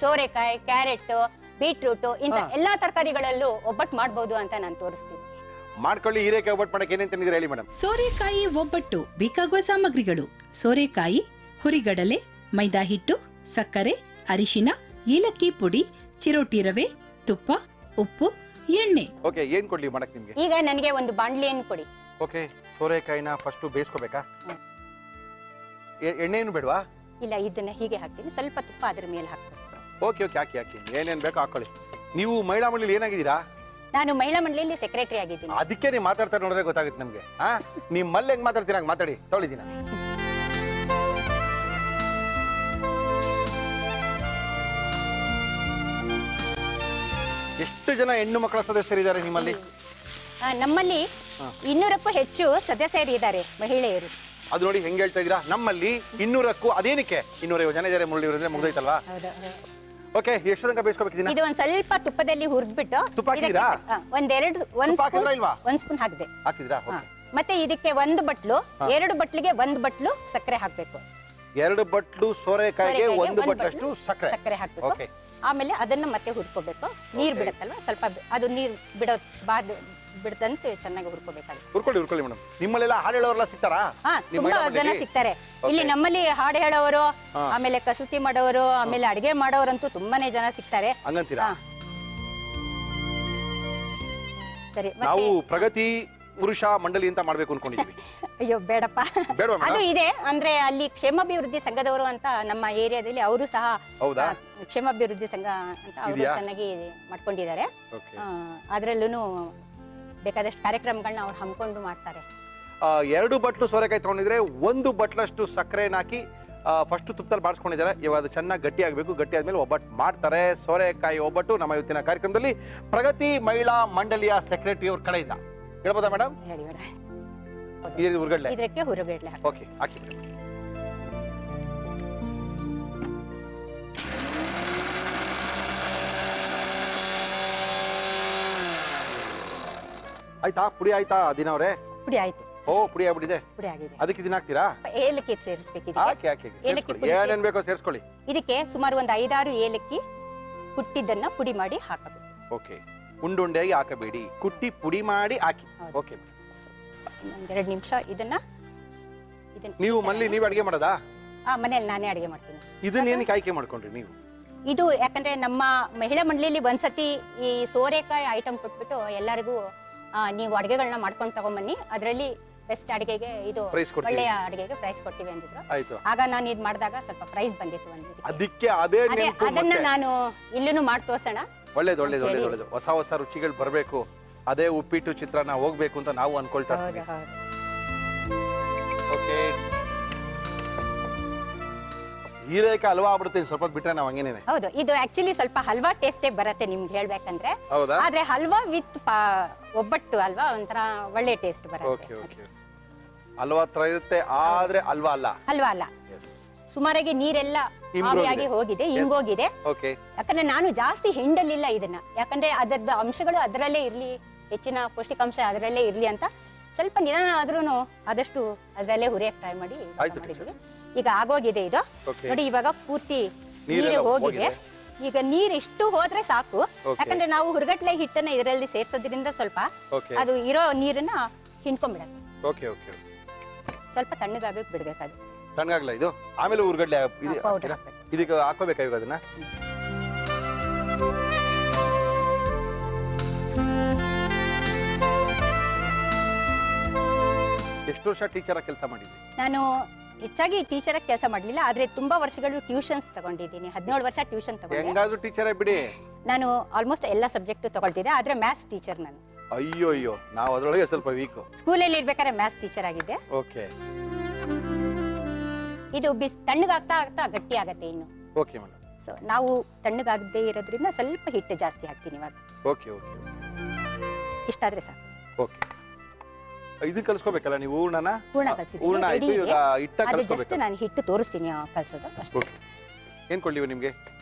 ಸೋರೆಕಾಯಿ, carrot, beetroot ಇಂತ ಎಲ್ಲಾ ತರಕಾರಿಗಳಲ್ಲೂ ಒಬ್ಬಟ್ಟು ಮಾಡಬಹುದು ಅಂತ ನಾನು ತೋರಿಸ್ತೀನಿ. ಮಾಡ್ಕೊಳ್ಳಿ. ಹೀರೆಕಾಯಿ ಒಬ್ಬಟ್ಟು ಮಾಡಕ್ಕೆ ಏನೇನು ತಂದಿದ್ದೀರಾ ಹೇಳಿ ಮೇಡಮ್? ಸೋರೆಕಾಯಿ ಒಬ್ಬಟ್ಟು ಬೇಕಾಗುವ ಸಾಮಗ್ರಿಗಳು: ಸೋರೆಕಾಯಿ, ಹುರಿಗಡಲೆ, ಮೈದಾ ಹಿಟ್ಟು, ಸಕ್ಕರೆ, ಅರಿಶಿನ, ಏಲಕ್ಕಿ ಪುಡಿ, ಚಿರೋಟಿ ರವೆ, ತುಪ್ಪ, ಉಪ್ಪು, ಎಣ್ಣೆ. ಓಕೆ, ಏನ್ ಕೊಡ್ಲಿ ಮಾಡಕ್ಕೆ ನಿಮಗೆ? ಈಗ ನನಗೆ ಒಂದು ಬಾಣಲೆಯನ್ನು ಕೊಡಿ. ಓಕೆ, ಸೋರೆಕಾಯಿನ ಫಸ್ಟ್ ಬೇಯಿಸ್ಕೋಬೇಕಾ? ಎಣ್ಣೆ ಏನು ಬೇಡವಾ? ಇಲ್ಲ, ಇದನ್ನ ಹೀಗೆ ಹಾಕ್ತೀನಿ. ಸ್ವಲ್ಪ ತುಪ್ಪ ಅದ್ರ ಮೇಲೆ ಹಾಕ್ತೀನಿ. ಓಕೆ ಓಕೆ, ಹಾಕಿ ಹಾಕಿ, ಏನೇನು ಬೇಕೋ ಹಾಕೊಳ್ಳಿ. ನೀವು ಮಹಿಳಾ ಮಂಡಳಿ ಏನಾಗಿದ್ದೀರಾ? ನಾನು ಮಹಿಳಾ ಮಂಡಳಿಯಲ್ಲಿ ಸೆಕ್ರೆಟರಿ ಆಗಿದ್ದೀನಿ. ಅದಕ್ಕೆ ನೀವು ಮಾತಾಡ್ತಾ ನೋಡಿದ್ರೆ ಗೊತ್ತಾಗುತ್ತೆ ನಮಗೆ. ನಿಮ್ಮಲ್ಲಿ ಹೆಂಗ್ ಮಾತಾಡ್ತೀರಾ ಹಂಗೆ ಮಾತಾಡಿ. ತೊಳಿದಿನ ಎಷ್ಟು ಜನ ಹೆಣ್ಣು ಮಕ್ಕಳ ಸದಸ್ಯರಿದ್ದಾರೆ ನಿಮ್ಮಲ್ಲಿ? ನಮ್ಮಲ್ಲಿ 200ಕ್ಕೂ ಹೆಚ್ಚು ಸದಸ್ಯರಿದ್ದಾರೆ, ಮಹಿಳೆಯರು. ಅದು ನೋಡಿ ಹೆಂಗ್ ಹೇಳ್ತಾ ಇದೀರಾ, ನಮ್ಮಲ್ಲಿ 200ಕ್ಕೂ. ಅದೇನಕ್ಕೆ 250 ಜನ ಇದ್ದಾರೆ ಮುರಳಿಯವರಂದ್ರೆ ಮುಗ್ದೈತಲ್ವಾ? ಓಕೆ, ಎಷ್ಟು ತನಕ ಬೇಯಿಸ್ಕೋಬೇಕಿದ್ದೀನ? ಇದು ಒಂದ್ ಸ್ವಲ್ಪ ತುಪ್ಪದಲ್ಲಿ ಹುರಿದ್ಬಿಟ್ಟು ತುಪ್ಪ ಹಾಕಿದ್ರಾ? ಒಂದ್ ಸ್ಪೂನ್ ಹಾಕಿದೆ. ಹಾಕಿದ್ರಾ? ಮತ್ತೆ ಇದಕ್ಕೆ 1 ಬಟ್ಲು, 2 ಬಟ್ಲಿಗೆ 1 ಬಟ್ಲು ಸಕ್ಕರೆ ಹಾಕ್ಬೇಕು. 2 ಬಟ್ಲು ಸೋರೆಕಾಯಿಗೆ 1 ಬಟ್ಲಷ್ಟು ಸಕ್ಕರೆ ಹಾಕ್ಬೇಕು. ಆಮೇಲೆ ಅದನ್ನ ಮತ್ತೆ ಹುರ್ಕೋಬೇಕು. ನೀರ್ ಬಿಡತ್ತಲ್ವಾ, ಸ್ವಲ್ಪ ಅದು ನೀರ್ ಬಿಡದಂತೆ ಚೆನ್ನಾಗಿ ಹುರ್ಕೋಬೇಕಾಗುತ್ತೆ. ಹುರ್ಕೊಳ್ಳಿ ಮೇಡಮ್. ನಿಮ್ಮಲ್ಲೆಲ್ಲ ಹಾಡು ಹೇಳೋರೆಲ್ಲ ಸಿಗ್ತಾರಾ? ತುಂಬಾ ಜನ ಸಿಗ್ತಾರೆ ಇಲ್ಲಿ ನಮ್ಮಲ್ಲಿ. ಹಾಡು ಹೇಳೋರು, ಆಮೇಲೆ ಕಸೂತಿ ಮಾಡೋರು, ಆಮೇಲೆ ಅಡಿಗೆ ಮಾಡೋರಂತೂ ತುಂಬಾನೇ ಜನ ಸಿಗ್ತಾರೆ. ಹಂಗಂತೀರಾ? ಸರಿ, ನಾವು ಪ್ರಗತಿ ಪುರುಷ ಮಂಡಳಿ ಅಂತ ಮಾಡ್ಬೇಕು ಅನ್ಕೊಂಡಿದೀವಿ. ಅಯ್ಯೋ ಬೇಡಪ್ಪ, ಅದು ಇದೆ ಅಂದ್ರೆ ಅಲ್ಲಿ ಕ್ಷೇಮಾಭಿವೃದ್ಧಿ ಸಂಘದವರು ಅಂತ ನಮ್ಮ ಏರಿಯಾದಲ್ಲಿ ಅವರು ಸಹ ಕ್ಷೇಮಾಭಿವೃದ್ಧಿ ಸಂಘ ಅಂತ ಅವರು ಚೆನ್ನಾಗಿ ಮಾಡ್ಕೊಂಡಿದ್ದಾರೆ. ಅದ್ರಲ್ಲೂ ಬೇಕಾದಷ್ಟು ಕಾರ್ಯಕ್ರಮಗಳನ್ನ ಅವ್ರು ಹಮ್ಮಿಕೊಂಡು ಮಾಡ್ತಾರೆ. 2 ಬಟ್ಲು ಸೋರೆಕಾಯಿ ತಗೊಂಡಿದ್ರೆ 1 ಬಟ್ಲಷ್ಟು ಸಕ್ಕರೆನ ಹಾಕಿ ಫಸ್ಟ್ ತುಪ್ಪದಲ್ಲಿ ಬಾಡಿಸ್ಕೊಂಡಿದ್ದಾರೆ. ಇವಾಗ ಅದು ಚೆನ್ನಾಗಿ ಗಟ್ಟಿ ಆಗಬೇಕು. ಗಟ್ಟಿ ಆದ್ಮೇಲೆ ಒಬ್ಬಟ್ಟು ಮಾಡ್ತಾರೆ. ಸೋರೆಕಾಯಿ ಒಬ್ಬಟ್ಟು ನಮ್ಮ ಇವತ್ತಿನ ಕಾರ್ಯಕ್ರಮದಲ್ಲಿ ಪ್ರಗತಿ ಮಹಿಳಾ ಮಂಡಳಿಯ ಸೆಕ್ರೆಟರಿ ಅವ್ರ ಕಡೆಯಿಂದ ಹೇಳ್ಬೋದಾ ಮೇಡಮ್? ಹೇಳಿ ಮೇಡಮ್. ಇದಕ್ಕೆ ಹುರುಗಡ್ಲೆ ಓಕೆ, ಹಾಕಿ. ಆಯ್ತಾ? ಪುಡಿ ಆಯ್ತಾ ದಿನ ಅವರೇ? ಪುಡಿ ಆಯ್ತು. ಓ, ಪುಡಿ ಆಗ್ಬಿಟ್ಟಿದೆ. ಪುಡಿ ಆಗಿದೆ. ಅದಕ್ಕೆ ಇದನ್ನ ಹಾಕ್ತೀರಾ? ಏಲಕ್ಕಿ ಸೇರಿಸಬೇಕು. ಏನೇನ್ ಬೇಕೋ ಸೇರಿಸ್ಕೊಳ್ಳಿ. ಇದಕ್ಕೆ ಸುಮಾರು ಒಂದು 5-6 ಏಲಕ್ಕಿ ಕುಟ್ಟಿದ್ದನ್ನ ಪುಡಿ ಮಾಡಿ ಹಾಕಬೇಕು. ಓಕೆ, ಉಂಡುಂಡೆಯಾಗಿ ಹಾಕಬೇಡಿ, ಕುಟ್ಟಿ ಪುಡಿ ಮಾಡಿ ಹಾಕಿ. ಓಕೆ, 2 ನಿಮಿಷ ಇದನ್ನ ನೀವು ನೀವ್ ಅಡಿಗೆ ಮಾಡೋದಾ? ಮನೇಲಿ ನಾನೇ ಅಡಿಗೆ ಮಾಡ್ತೀನಿ. ಇದನ್ನೇನಕ್ಕೆ ಆಯ್ಕೆ ಮಾಡ್ಕೊಂಡ್ರಿ ನೀವು? ಇದು ಯಾಕಂದ್ರೆ ನಮ್ಮ ಮಹಿಳಾ ಮಂಡಳಿಯಲ್ಲಿ ಒಂದ್ಸತಿ ಈ ಸೋರೆಕಾಯಿ ಐಟಮ್ ಕೊಟ್ಬಿಟ್ಟು ಎಲ್ಲರಿಗೂ ನೀವು ಅಡಿಗೆಗಳನ್ನ ಮಾಡ್ಕೊಂಡು ತಗೊಂಬನ್ನಿ, ಅದರಲ್ಲಿ ಬೆಸ್ಟ್ ಅಡಿಗೆಗೆ ಇದು ಒಳ್ಳೆಯ ಅಡಿಗೆಗೆ ಪ್ರೈಸ್ ಕೊಡ್ತೀವಿ ಅಂದಿದ್ರು. ಆಗ ನಾನು ಇದು ಮಾಡಿದಾಗ ಸ್ವಲ್ಪ ಪ್ರೈಸ್ ಬಂದಿತ್ತು ಅದಕ್ಕೆ ಅದನ್ನ ನಾನು ಇಲ್ಲೂ ಮಾಡಿ ತೋರ್ಸೋಣ. ಒಳ್ಳೇದು ಒಳ್ಳೇದು ಒಳ್ಳೇದು ಒಳ್ಳೇದು. ಹೊಸ ಹೊಸ ರುಚಿಗಳು ಬರಬೇಕು, ಅದೇ ಉಪ್ಪಿಟ್ಟು ಚಿತ್ರಾನ್ನ ಹೋಗ್ಬೇಕು ಅಂತ ನಾವು ಅನ್ಕೊಳ್ತಾ ಇದ್ದೀವಿ. ಓಕೆ, ಹೀರೆಕಾಯಿ ಹಲ್ವಾ ಆಗ್ಬಿಡುತ್ತೆ ಸ್ವಲ್ಪ ಬಿಟ್ರೆ ನಾವು ಹಂಗೇನೆ. ಹೌದು, ಇದು ಆಕ್ಚುಲಿ ಸ್ವಲ್ಪ ಹಲ್ವಾ ಟೇಸ್ಟೇ ಬರುತ್ತೆ ನಿಮ್ಗೆ ಹೇಳ್ಬೇಕಂದ್ರೆ. ಆದ್ರೆ ಹಲ್ವಾ ವಿತ್ ಒಬ್ಬಟ್ಟು ಅಲ್ವಾ ಒಂಥರ ಒಳ್ಳೆ ಟೇಸ್ಟ್ ಬರುತ್ತೆ. ಹಲ್ವಾ ತರ ಇರುತ್ತೆ, ಆದ್ರೆ ಹಲ್ವಾ ಅಲ್ಲ. ಹಲ್ವಾ ಅಲ್ಲ. ಸುಮಾರಾಗಿ ನೀರೆಲ್ಲ ಆವಿಯಾಗಿ ಹೋಗಿದೆ, ಹಿಂಗೋಗಿದೆ. ಯಾಕಂದ್ರೆ ನಾನು ಜಾಸ್ತಿ ಹಿಂಡಲಿಲ್ಲ ಇದನ್ನ, ಯಾಕಂದ್ರೆ ಅದರದ ಅಂಶಗಳು ಅದರಲ್ಲೇ ಇರ್ಲಿ, ಹೆಚ್ಚಿನ ಪೌಷ್ಟಿಕಾಂಶ ಅದರಲ್ಲೇ ಇರ್ಲಿ ಅಂತ ಸ್ವಲ್ಪ ನಿಧಾನ ಆದ್ರೂ ಆದಷ್ಟು ಅದರಲ್ಲೇ ಹುರಿಯಕ್ಕೆ ಟ್ರೈ ಮಾಡಿ ಮಾಡಿದ್ವಿ. ಈಗ ಆಗೋಗಿದೆ ಇದು ನೋಡಿ. ಇವಾಗ ಪೂರ್ತಿ ನೀರು ಹೋಗಿದೆ. ಈಗ ನೀರ್ ಇಷ್ಟು ಹೋದ್ರೆ ಸಾಕು, ಯಾಕಂದ್ರೆ ನಾವು ಹುರ್ಗಟ್ಲೆ ಹಿಟ್ಟನ್ನ ಇದರಲ್ಲಿ ಸೇರ್ಸೋದ್ರಿಂದ ಸ್ವಲ್ಪ ಅದು ಇರೋ ನೀರನ್ನ ಹಿಂಡ್ಕೊಂಡ್ಬಿಡತ್ತೆ. ಸ್ವಲ್ಪ ತಣ್ಣಗಾಗಕ್ಕೆ ಬಿಡ್ಬೇಕಾದ್ರೆ. ತಣ್ಣಗಾಗ್ಲ ಇದು, ಆಮೇಲೆ ಹುರ್ಗಡ್ಲೆ ಇದಕ್ಕೆ ಹಾಕೋಬೇಕಾ ಇವಾಗ ಅದನ್ನ? ಎಷ್ಟು ವರ್ಷ ಟೀಚರ್ ಕೆಲಸ ಮಾಡಿದ್ರಿ? ನಾನು ಹೆಚ್ಚಾಗಿ ಟೀಚರ್ ಕೆಲಸ ಮಾಡಲಿಲ್ಲ, ಆದ್ರೆ ತುಂಬಾ ವರ್ಷಗಳು ಟ್ಯೂಷನ್ಸ್ ತಗೊಂಡಿದ್ದೀನಿ. 17 ವರ್ಷ ಟ್ಯೂಷನ್ ತಗೊಂಡೆ. ಹೆಂಗಾದ್ರೂ ಟೀಚರ್ ಬಿಡಿ. ನಾನು ಆಲ್ಮೋಸ್ಟ್ ಎಲ್ಲ ಸಬ್ಜೆಕ್ಟ್ ತಗೊಳ್ತಿದ್ದೆ, ಆದ್ರೆ ಮ್ಯಾಥ್ಸ್ ಟೀಚರ್ ನಾನು. ಅಯ್ಯೋ ಅಯ್ಯೋ, ನಾವು ಅದರೊಳಗೆ ಸ್ವಲ್ಪ ವೀಕ್. ಸ್ಕೂಲಲ್ಲಿ ಇರ್ಬೇಕಾದ್ರೆ ಮ್ಯಾಥ್ಸ್ ಟೀಚರ್ ಆಗಿದ್ದೆ. ಓಕೆ, ಇದು ತಣ್ಣಗಾಗ್ತಾ ಆಗ್ತಾ ಗಟ್ಟಿ ಆಗತ್ತೆ ಇನ್ನು. Okay madam. ಸೊ ನಾವು ತಣ್ಣಗಾಗದೇ ಇರೋದ್ರಿಂದ ಸ್ವಲ್ಪ ಹಿಟ್ಟು ಜಾಸ್ತಿ ಹಾಕ್ತೀನಿ ಇವಾಗ. ಓಕೆ ಓಕೆ, ಇಷ್ಟಾದ್ರೆ ಸಾಕು. ಓಕೆ, ಇದನ್ನ ಕಲಿಸ್ಕೋಬೇಕಲ್ಲ ನೀವು ಹೂರ್ಣನ? ಹೂರ್ಣ ಕಲಿಸಿದ್ದೀನಿ. ಹೂರ್ಣ ಆಯ್ತು, ಈಗ ಹಿಟ್ಟು ಕಲಿಸ್ಕೋಬೇಕು. ಜಸ್ಟ್ ನಾನು ಹಿಟ್ಟು ತೋರಿಸ್ತೀನಿ ಕಲಿಸೋದು ಅಷ್ಟೇ. ಏನು ಕೊಡ್ಲಿ ನಿಮಗೆ?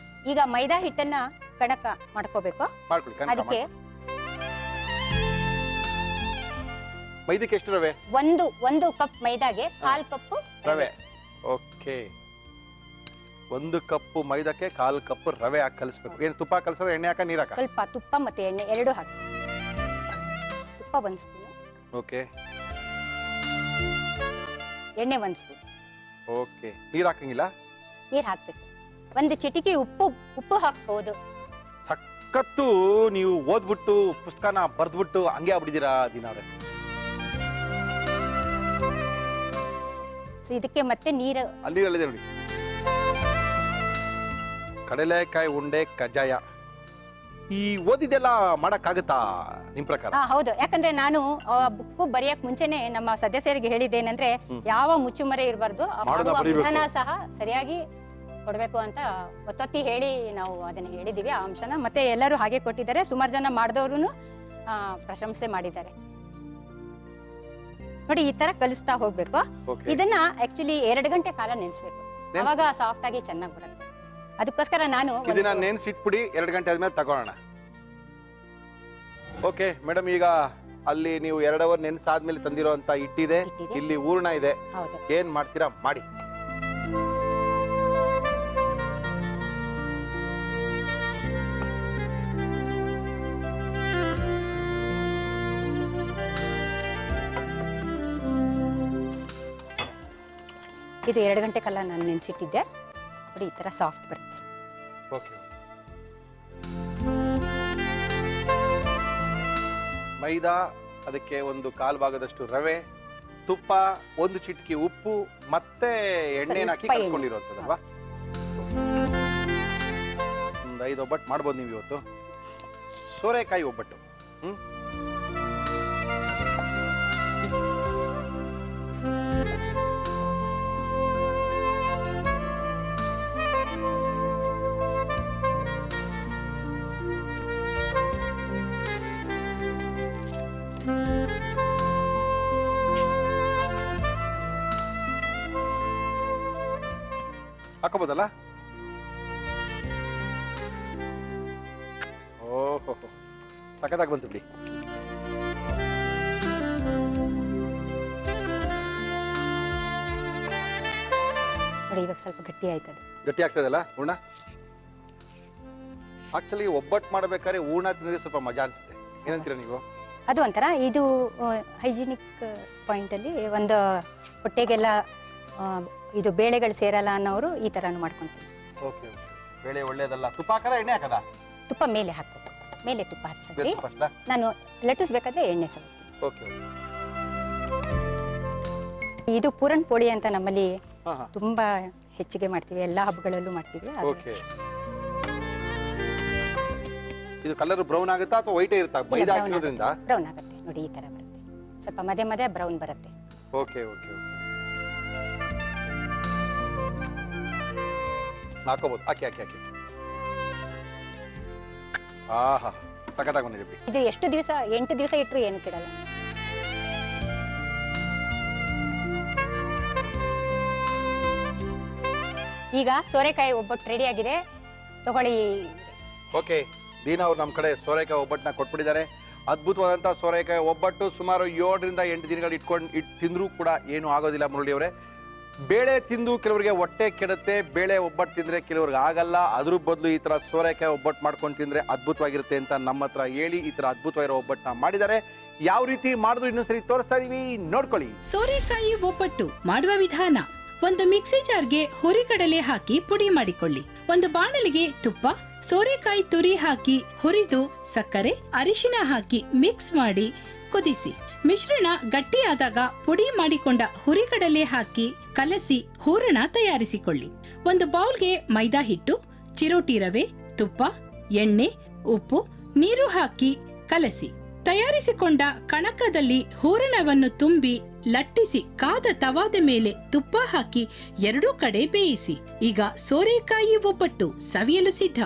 ಈಗ ಮೈದಾ ಹಿಟ್ಟನ್ನ ಕಣಕ ಮಾಡ್ಕೋಬೇಕು. ಮಾಡ್ಕೊಳ್ಳಿ. ಅದಕ್ಕೆ ಮೈದಾಕ್ಕೆ ಎಷ್ಟು ರವೆ? ಒಂದು ಕಪ್ ಮೈದಾಗೆ 1/4 ಕಪ್ ರವೆ. ಓಕೆ, 1 ಕಪ್ ಮೈದಾಕ್ಕೆ 1/4 ಕಪ್ ರವೆ ಹಾಕಿ ಕಲಿಸ್ಬೇಕು. ಏನು ತುಪ್ಪ ಕಲಸೋದು, ಎಣ್ಣೆ ಹಾಕ, ನೀರು ಹಾಕ? ಸ್ವಲ್ಪ ತುಪ್ಪ ಮತ್ತೆ ಎಣ್ಣೆ ಎರಡು ಹಾಕಿ. ತುಪ್ಪ 1 ಸ್ಪೂನ್. ಓಕೆ. ಎಣ್ಣೆ 1 ಸ್ಪೂನ್. ಓಕೆ. ನೀರು ಹಾಕಂಗಿಲ್ಲ? ನೀರು ಹಾಕ್ಬೇಕು. 1 ಚಿಟಿಕೆ ಉಪ್ಪು ಹಾಕ್ಬೋದು. ಸಖತ್ತು ನೀವು ಓದ್ಬಿಟ್ಟು ಪುಸ್ತಕನ ಬರ್ದ್ಬಿಟ್ಟು ಹಂಗೆ ಆಗ್ಬಿಟ್ಟಿದ್ದೀರಾ ದಿನಾರೆ. ಸೊ ಇದಕ್ಕೆ ಮತ್ತೆ ನೀರು ಅಲ್ಲಿದೆ ನೋಡಿ. ಕಡಲೆಕಾಯಿ ಉಂಡೆ ಕಜ್ಜಾಯ ಈ ಓದಿದೆಲ್ಲ ಮಾಡಕ್ಕಾಗತ್ತಾ ನಿಮ್ ಪ್ರಕಾರ? ಹೌದು. ಯಾಕಂದ್ರೆ ನಾನು ಬುಕ್ ಬರೆಯಕ್ ಮುಂಚೆನೆ ನಮ್ಮ ಸದಸ್ಯರಿಗೆ ಹೇಳಿದ್ದೇನೆಂದ್ರೆ ಯಾವ ಮುಚ್ಚುಮರೆ ಇರಬಾರ್ದು, ವಿಧಾನ ಸಹ ಸರಿಯಾಗಿ ಕೊಡ್ಬೇಕು ಅಂತ ಒತ್ತೊತ್ತಿ ಹೇಳಿ ನಾವು ಅದನ್ನ ಹೇಳಿದೀವಿ. ಆ ಅಂಶನ ಮತ್ತೆ ಎಲ್ಲರೂ ಹಾಗೆ ಕೊಟ್ಟಿದ್ದಾರೆ. ಸುಮಾರು ಜನ ಮಾಡಿದವರು ಪ್ರಶಂಸೆ ಮಾಡಿದ್ದಾರೆ. ನೋಡಿ ಈ ತರ ಕಲಿಸ್ತಾ ಹೋಗ್ಬೇಕು. ಇದನ್ನ ಆಕ್ಚುಲಿ 2 ಗಂಟೆ ಕಾಲ ನೆನೆಸ್ಬೇಕು. ಅವಾಗ ಸಾಫ್ಟ್ ಆಗಿ ಚೆನ್ನಾಗಿ ಬರುತ್ತೆ. ಅದಕ್ಕೋಸ್ಕರ ನಾನು ಇದನ್ನ ನೆನೆಸಿಟ್ಬಿಡಿ, 2 ಗಂಟೆ ಆದ್ಮೇಲೆ ತಗೋಣ. ಓಕೆ ಮೇಡಮ್, ಈಗ ಅಲ್ಲಿ ನೀವು 2 ಅವರ್ ನೆನೆಸಾದ್ಮೇಲೆ ತಂದಿರೋ ಅಂತ ಹಿಟ್ಟಿದೆ, ಇಲ್ಲಿ ಹೂರ್ಣ ಇದೆ. ಏನ್ ಮಾಡ್ತೀರಾ ಮಾಡಿ. ಇದು 2 ಗಂಟೆ ಕಾಲ ನಾನು ನೆನೆಸಿಟ್ಟಿದ್ದೆ. ನೋಡಿ ಈ ತರ ಸಾಫ್ಟ್ ಬರುತ್ತೆ. ಓಕೆ. ಮೈದಾ, ಅದಕ್ಕೆ 1/4 ಭಾಗದಷ್ಟು ರವೆ, ತುಪ್ಪ, 1 ಚಿಟಿಕೆ ಉಪ್ಪು ಮತ್ತೆ ಎಣ್ಣೆ ಹಾಕಿ ಕಲ್ಸ್ಕೊಂಡಿರೋಂಥದ್ದಲ್ವಾ? ಒಂದು 5 ಒಬ್ಬಟ್ಟು ಮಾಡ್ಬೋದು ನೀವು ಇವತ್ತು. ಸೋರೆಕಾಯಿ ಒಬ್ಬಟ್ಟು. ಹಾಕೋಬೋದಲ್ಲ? ಓಹೋ, ಸಖತ್ತಾಗಿ ಬಂತು ಬಿಡಿ. ನೋಡಿ ಇವಾಗ ಸ್ವಲ್ಪ ಗಟ್ಟಿ ಆಯ್ತದೆ. ಗಟ್ಟಿ ಆಗ್ತದಲ್ಲ ಹೂರ್ಣ? ಆಕ್ಚುಲಿ ಒಬ್ಬಟ್ಟು ಮಾಡಬೇಕಾದ್ರೆ ಹೂರ್ಣ ತಿಂದ್ರೆ ಸ್ವಲ್ಪ ಮಜಾ ಅನ್ಸುತ್ತೆ. ಏನಂತೀರಾ ನೀವು? ಅದು ಒಂಥರ ಇದು ಹೈಜಿನಿಕ್ ಪಾಯಿಂಟ್ ಅಲ್ಲಿ ಒಂದು ಹೊಟ್ಟೆಗೆಲ್ಲ ಇದು ಬೇಳೆಗಳು ಸೇರಲ್ಲ ಅನ್ನೋರು ಈ ತರಾನು ಮಾಡ್ಕೊಂತೀವಿ. ಓಕೆ. ಬೇಳೆ ಒಳ್ಳೇದಲ್ಲ. ತುಪ್ಪ ಹಾಕದ ಎಣ್ಣೆ ಹಾಕದ? ತುಪ್ಪ ಮೇಲೆ ಹಾಕ್ಬೇಕು. ಮೇಲೆ ತುಪ್ಪ ಹರಿಸಿ ನಾನು ಲಟ್ಟಿಸ್ಬೇಕಾದ್ರೆ ಎಣ್ಣೆ ಸ್ವಲ್ಪ. ಓಕೆ. ಇದು ಪೂರನ್ ಪೋಳಿ ಅಂತ ನಮ್ಮಲ್ಲಿ ತುಂಬಾ ಹೆಚ್ಚಿಗೆ ಮಾಡ್ತೀವಿ, ಎಲ್ಲಾ ಹಬ್ಬಗಳಲ್ಲೂ ಮಾಡ್ತೀವಿ. ಓಕೆ. ಇದು ಕಲರ್ ಬ್ರೌನ್ ಆಗುತ್ತಾ ಅಥವಾ ವೈಟ್ ಇರುತ್ತಾ? ಮೈದಾ ಹಾಕಿರೋದ್ರಿಂದ ಬ್ರೌನ್ ಆಗುತ್ತೆ. ನೋಡಿ ಈ ತರ ಬರುತ್ತೆ. ಸ್ವಲ್ಪ ಮಧ್ಯ ಮಧ್ಯ ಬ್ರೌನ್ ಬರುತ್ತೆ. Okay okay okay. ಹಾಕೋಬಹುದು. ಹಾಕಿ ಹಾಕಿ ಹಾಕಿ. ಆಹಾ, ಸಖತ್ತಾಗಿ ಬಂದಿದೆ. ಇದು ಎಷ್ಟು ದಿವಸ? 8 ದಿವಸ ಇಟ್ಟರು ಏನು ಕೆಡಲ್ಲ. ಈಗ ಸೋರೆಕಾಯಿ ಒಬ್ಬಟ್ಟು ರೆಡಿ ಆಗಿದೆ, ತಗೊಳ್ಳಿ. ಓಕೆ, ದೀನಾ ಅವ್ರು ನಮ್ಮ ಕಡೆ ಸೋರೆಕಾಯಿ ಒಬ್ಬಟ್ಟನ್ನ ಕೊಟ್ಬಿಟ್ಟಿದ್ದಾರೆ. ಅದ್ಭುತವಾದಂಥ ಸೋರೆಕಾಯಿ ಒಬ್ಬಟ್ಟು ಸುಮಾರು 7 ರಿಂದ 8 ದಿನಗಳು ತಿಂದರೂ ಕೂಡ ಏನೂ ಆಗೋದಿಲ್ಲ ಮುರಳಿ ಅವರೇ. ಬೇಳೆ ತಿಂದು ಕೆಲವರಿಗೆ ಹೊಟ್ಟೆ ಕೆಡುತ್ತೆ, ಬೇಳೆ ಒಬ್ಬಟ್ಟು ತಿಂದರೆ ಕೆಲವ್ರಿಗೆ ಆಗಲ್ಲ. ಅದ್ರ ಬದಲು ಈ ಥರ ಸೋರೆಕಾಯಿ ಒಬ್ಬಟ್ಟು ಮಾಡ್ಕೊಂಡು ತಿಂದರೆ ಅದ್ಭುತವಾಗಿರುತ್ತೆ ಅಂತ ನಮ್ಮ ಹತ್ರ ಹೇಳಿ ಈ ಥರ ಅದ್ಭುತವಾಗಿರೋ ಒಬ್ಬಟ್ಟನ್ನ ಮಾಡಿದ್ದಾರೆ. ಯಾವ ರೀತಿ ಮಾಡಿದ್ರು ಇನ್ನೊಂದ್ಸರಿ ತೋರಿಸ್ತಾ ಇದೀವಿ, ನೋಡ್ಕೊಳ್ಳಿ. ಸೋರೆಕಾಯಿ ಒಬ್ಬಟ್ಟು ಮಾಡುವ ವಿಧಾನ: ಒಂದು ಮಿಕ್ಸಿ ಜಾರ್ಗೆ ಹುರಿಗಡಲೆ ಹಾಕಿ ಪುಡಿ ಮಾಡಿಕೊಳ್ಳಿ. ಒಂದು ಬಾಣಲಿಗೆ ತುಪ್ಪ, ಸೋರೆಕಾಯಿ ತುರಿ ಹಾಕಿ ಹುರಿದು ಸಕ್ಕರೆ, ಅರಿಶಿನ ಹಾಕಿ ಮಿಕ್ಸ್ ಮಾಡಿ ಕುದಿಸಿ. ಮಿಶ್ರಣ ಗಟ್ಟಿಯಾದಾಗ ಪುಡಿ ಮಾಡಿಕೊಂಡ ಹುರಿಗಡಲೆ ಹಾಕಿ ಕಲಸಿ ಹೂರಣ ತಯಾರಿಸಿಕೊಳ್ಳಿ. ಒಂದು ಬೌಲ್ಗೆ ಮೈದಾ ಹಿಟ್ಟು, ಚಿರೋಟಿ ರವೆ, ತುಪ್ಪ, ಎಣ್ಣೆ, ಉಪ್ಪು, ನೀರು ಹಾಕಿ ಕಲಸಿ. ತಯಾರಿಸಿಕೊಂಡ ಕಣಕದಲ್ಲಿ ಹೂರಣವನ್ನು ತುಂಬಿ ಲಟ್ಟಿಸಿ ಕಾದ ತವಾದ ಮೇಲೆ ತುಪ್ಪ ಹಾಕಿ 2 ಕಡೆ ಬೇಯಿಸಿ. ಈಗ ಸೋರೆಕಾಯಿ ಒಬ್ಬಟ್ಟು ಸವಿಯಲು ಸಿದ್ಧ.